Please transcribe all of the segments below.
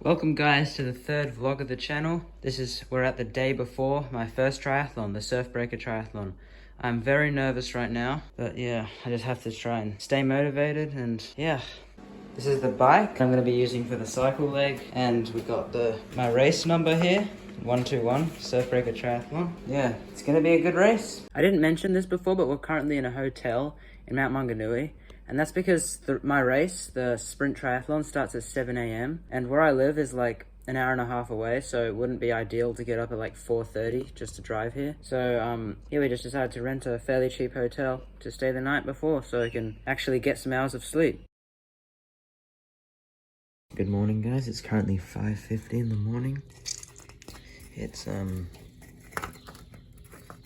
Welcome guys to the third vlog of the channel. We're at the day before my first triathlon, the Surfbreaker Triathlon. I'm very nervous right now, but yeah, I just have to try and stay motivated and yeah. This is the bike I'm going to be using for the cycle leg, and we got my race number here, 121, Surfbreaker Triathlon. Yeah, it's going to be a good race. I didn't mention this before, but we're currently in a hotel in Mount Maunganui. And that's because my race, the sprint triathlon, starts at 7 a.m. And where I live is like an hour and a half away, so it wouldn't be ideal to get up at like 4:30 just to drive here. So yeah, we just decided to rent a fairly cheap hotel to stay the night before so I can actually get some hours of sleep. Good morning guys, it's currently 5:50 in the morning. It's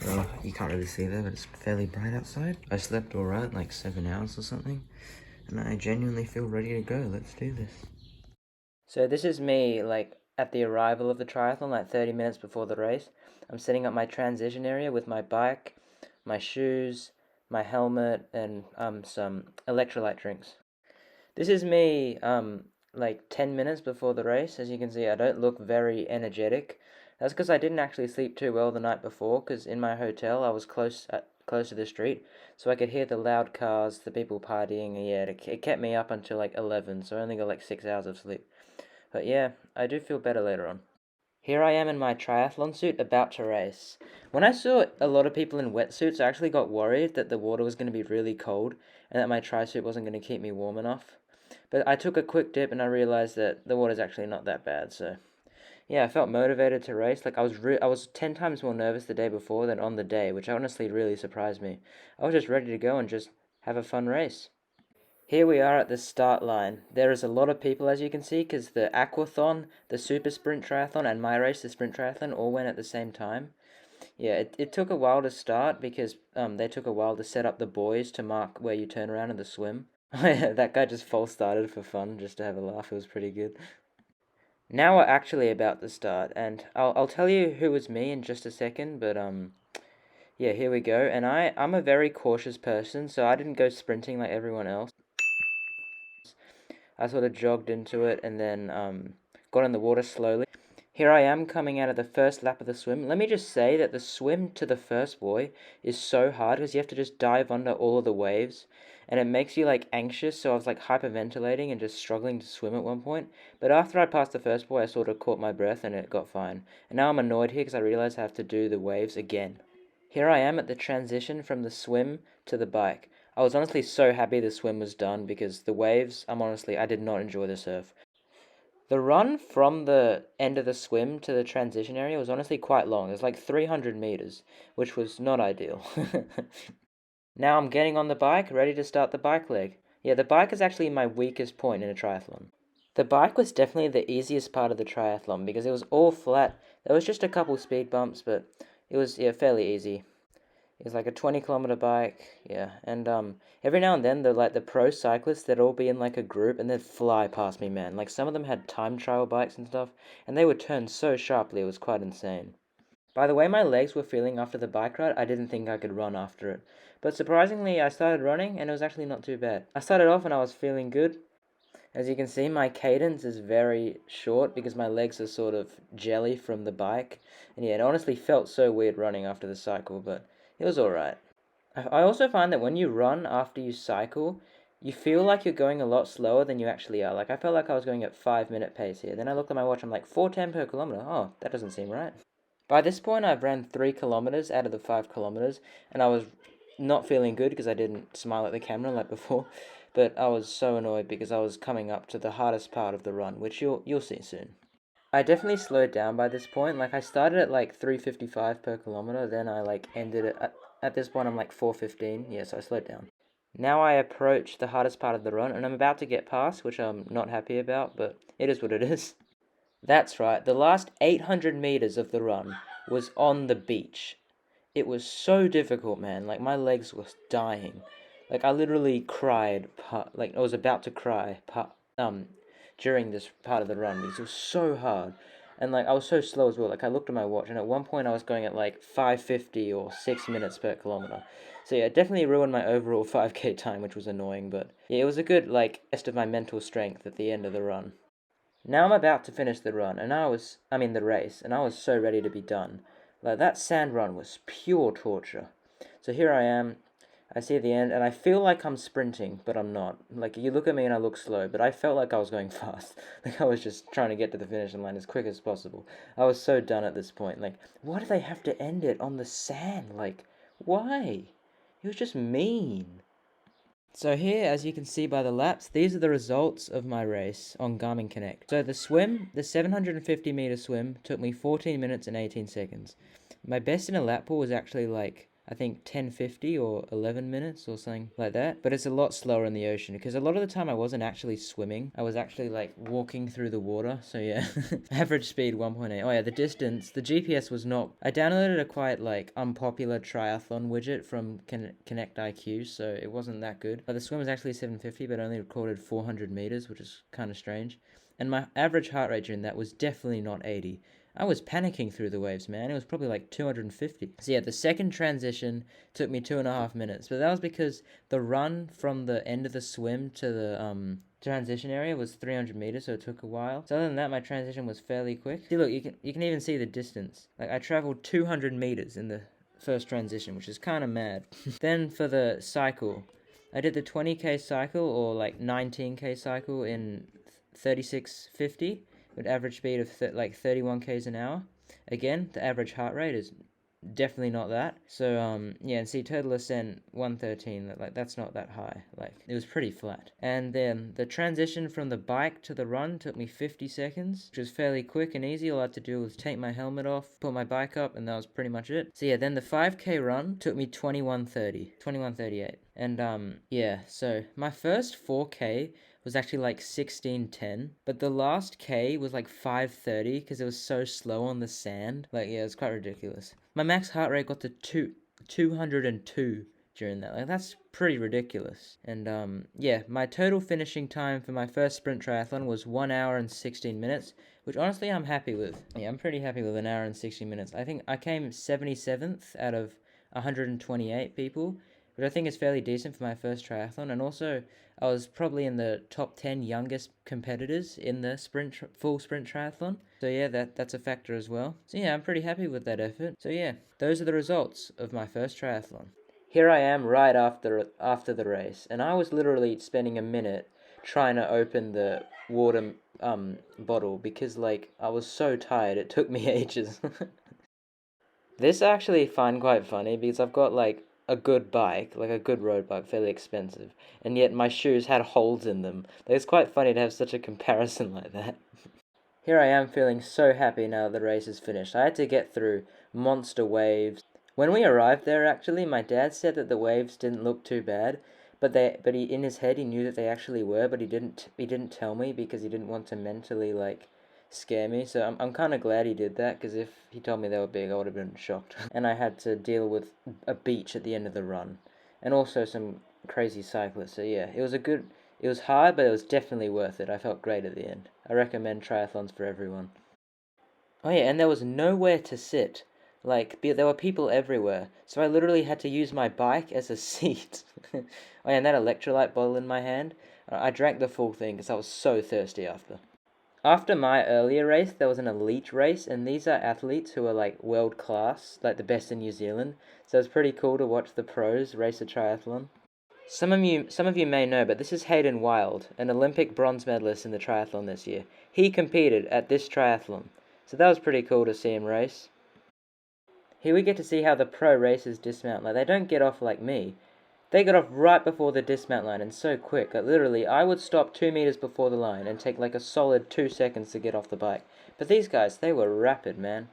well, you can't really see there, but it's fairly bright outside. I slept alright, like 7 hours or something, and I genuinely feel ready to go. Let's do this. So this is me, like, at the arrival of the triathlon, like 30 minutes before the race. I'm setting up my transition area with my bike, my shoes, my helmet, and some electrolyte drinks. This is me, like 10 minutes before the race. As you can see, I don't look very energetic. That's because I didn't actually sleep too well the night before, because in my hotel I was close to the street, so I could hear the loud cars, the people partying, and yeah, it kept me up until like 11, so I only got like 6 hours of sleep. But yeah, I do feel better later on. Here I am in my triathlon suit about to race. When I saw a lot of people in wetsuits, I actually got worried that the water was going to be really cold and that my tri-suit wasn't going to keep me warm enough. But I took a quick dip and I realized that the water's actually not that bad, so yeah, I felt motivated to race. Like I was 10 times more nervous the day before than on the day, which honestly really surprised me. I was just ready to go and just have a fun race. Here we are at the start line. There is a lot of people, as you can see, because the aquathon, the super sprint triathlon, and my race, the sprint triathlon, all went at the same time. Yeah, it took a while to start because they took a while to set up the buoys to mark where you turn around in the swim. That guy just false started for fun, just to have a laugh. It was pretty good. Now we're actually about to start, and I'll tell you who was me in just a second, but yeah, here we go. And I'm a very cautious person, so I didn't go sprinting like everyone else. I sort of jogged into it and then got in the water slowly. Here I am coming out of the first lap of the swim. Let me just say that the swim to the first buoy is so hard because you have to just dive under all of the waves, and it makes you like anxious, so I was like hyperventilating and just struggling to swim at one point. But after I passed the first buoy, I sort of caught my breath and it got fine. And now I'm annoyed here because I realize I have to do the waves again. Here I am at the transition from the swim to the bike. I was honestly so happy the swim was done because the waves, I did not enjoy the surf. The run from the end of the swim to the transition area was honestly quite long. It was like 300 meters, which was not ideal. Now I'm getting on the bike, ready to start the bike leg. Yeah, the bike is actually my weakest point in a triathlon. The bike was definitely the easiest part of the triathlon because it was all flat. There was just a couple speed bumps, but it was, yeah, fairly easy. It was like a 20-kilometer bike, yeah. And every now and then the pro cyclists, they'd all be in like a group and they'd fly past me, man. Like some of them had time trial bikes and stuff, and they would turn so sharply, it was quite insane. By the way my legs were feeling after the bike ride, I didn't think I could run after it. But surprisingly, I started running and it was actually not too bad. I started off and I was feeling good. As you can see, my cadence is very short because my legs are sort of jelly from the bike. And yeah, it honestly felt so weird running after the cycle, but it was alright. I also find that when you run after you cycle, you feel like you're going a lot slower than you actually are. Like, I felt like I was going at 5-minute pace here. Then I looked at my watch, I'm like, 4:10 per kilometer. Oh, that doesn't seem right. By this point, I've ran 3 kilometers out of the 5 kilometers, and I was not feeling good because I didn't smile at the camera like before. But I was so annoyed because I was coming up to the hardest part of the run, which you'll see soon. I definitely slowed down by this point. Like I started at like 3:55 per kilometer, then I like ended it at this point I'm like 4:15. Yeah, so I slowed down. Now I approach the hardest part of the run and I'm about to get past, which I'm not happy about, but it is what it is. That's right. The last 800 meters of the run was on the beach. It was so difficult, man. Like my legs were dying. Like I literally cried, like I was about to cry, during this part of the run because it was so hard. And like I was so slow as well. Like I looked at my watch and at one point I was going at like 5:50 or 6 minutes per kilometer. So yeah, it definitely ruined my overall 5K time, which was annoying, but yeah, it was a good like test of my mental strength at the end of the run. Now I'm about to finish the run, and the race, and I was so ready to be done. Like, that sand run was pure torture. So here I am, I see the end, and I feel like I'm sprinting, but I'm not. Like, you look at me and I look slow, but I felt like I was going fast. Like, I was just trying to get to the finishing line as quick as possible. I was so done at this point. Like, why do they have to end it on the sand? Like, why? It was just mean. So here, as you can see by the laps, these are the results of my race on Garmin Connect. So the 750 meter swim took me 14 minutes and 18 seconds. My best in a lap pool was actually like, I think 10:50 or 11 minutes or something like that. But it's a lot slower in the ocean because a lot of the time I wasn't actually swimming. I was actually like walking through the water. So yeah, average speed 1.8. Oh yeah, the distance, the GPS was not, I downloaded a quite like unpopular triathlon widget from Connect IQ, so it wasn't that good. But the swim was actually 750, but only recorded 400 meters, which is kind of strange. And my average heart rate during that was definitely not 80. I was panicking through the waves, man. It was probably like 250. So yeah, the second transition took me 2.5 minutes, but that was because the run from the end of the swim to the transition area was 300 meters, so it took a while. So other than that, my transition was fairly quick. See, look, you can even see the distance. Like, I traveled 200 meters in the first transition, which is kind of mad. Then for the cycle, I did the 20k cycle or like 19k cycle in 36:50 with average speed of like 31 k's an hour. Again, the average heart rate is definitely not that. So yeah, and see, total ascent 113. Like, that's not that high. Like, it was pretty flat. And then the transition from the bike to the run took me 50 seconds, which was fairly quick and easy. All I had to do was take my helmet off, put my bike up, and that was pretty much it. So yeah, then the 5k run took me 21:38. And yeah, so my first 4k was actually like 16:10, but the last K was like 5:30 because it was so slow on the sand. Like, yeah, it was quite ridiculous. My max heart rate got to 202 during that. Like, that's pretty ridiculous. And yeah, my total finishing time for my first sprint triathlon was 1 hour and 16 minutes, which honestly I'm happy with. Yeah, I'm pretty happy with 1 hour and 16 minutes. I think I came 77th out of 128 people, which I think is fairly decent for my first triathlon. And also, I was probably in the top 10 youngest competitors in the full sprint triathlon. So yeah, that's a factor as well. So yeah, I'm pretty happy with that effort. So yeah, those are the results of my first triathlon. Here I am right after the race, and I was literally spending a minute trying to open the water bottle because, like, I was so tired. It took me ages. This I actually find quite funny because I've got like a good bike, like a good road bike, fairly expensive, and yet my shoes had holes in them. Like, it's quite funny to have such a comparison like that. Here I am feeling so happy now that the race is finished. I had to get through monster waves. When we arrived there, actually, my dad said that the waves didn't look too bad, but he in his head he knew that they actually were, but he didn't tell me because he didn't want to mentally like scare me. So I'm kind of glad he did that, because if he told me they were big, I would have been shocked. And I had to deal with a beach at the end of the run, and also some crazy cyclists. So yeah, it was hard, but it was definitely worth it. I felt great at the end. I recommend triathlons for everyone. Oh yeah, and there was nowhere to sit. Like, there were people everywhere, so I literally had to use my bike as a seat. Oh yeah, and that electrolyte bottle in my hand, I drank the full thing because I was so thirsty after. After my earlier race, there was an elite race, and these are athletes who are like world class, like the best in New Zealand. So it's pretty cool to watch the pros race a triathlon. Some of you may know, but this is Hayden Wild, an Olympic bronze medalist in the triathlon this year. He competed at this triathlon, so that was pretty cool to see him race. Here we get to see how the pro racers dismount. Like, they don't get off like me. They got off right before the dismount line, and so quick. Like, literally, I would stop 2 meters before the line and take like a solid 2 seconds to get off the bike. But these guys, they were rapid, man.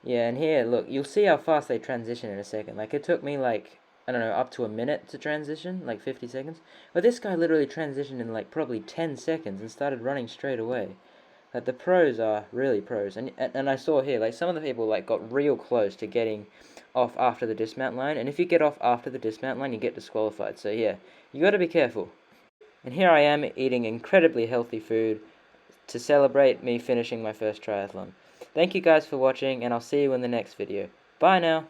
Yeah, and here, look, you'll see how fast they transition in a second. Like, it took me like, I don't know, up to a minute to transition, like 50 seconds. But this guy literally transitioned in like probably 10 seconds and started running straight away. Like, the pros are really pros. And I saw here, like, some of the people like got real close to getting off after the dismount line. And if you get off after the dismount line, you get disqualified. So yeah, you got to be careful. And here I am eating incredibly healthy food to celebrate me finishing my first triathlon. Thank you guys for watching, and I'll see you in the next video. Bye now!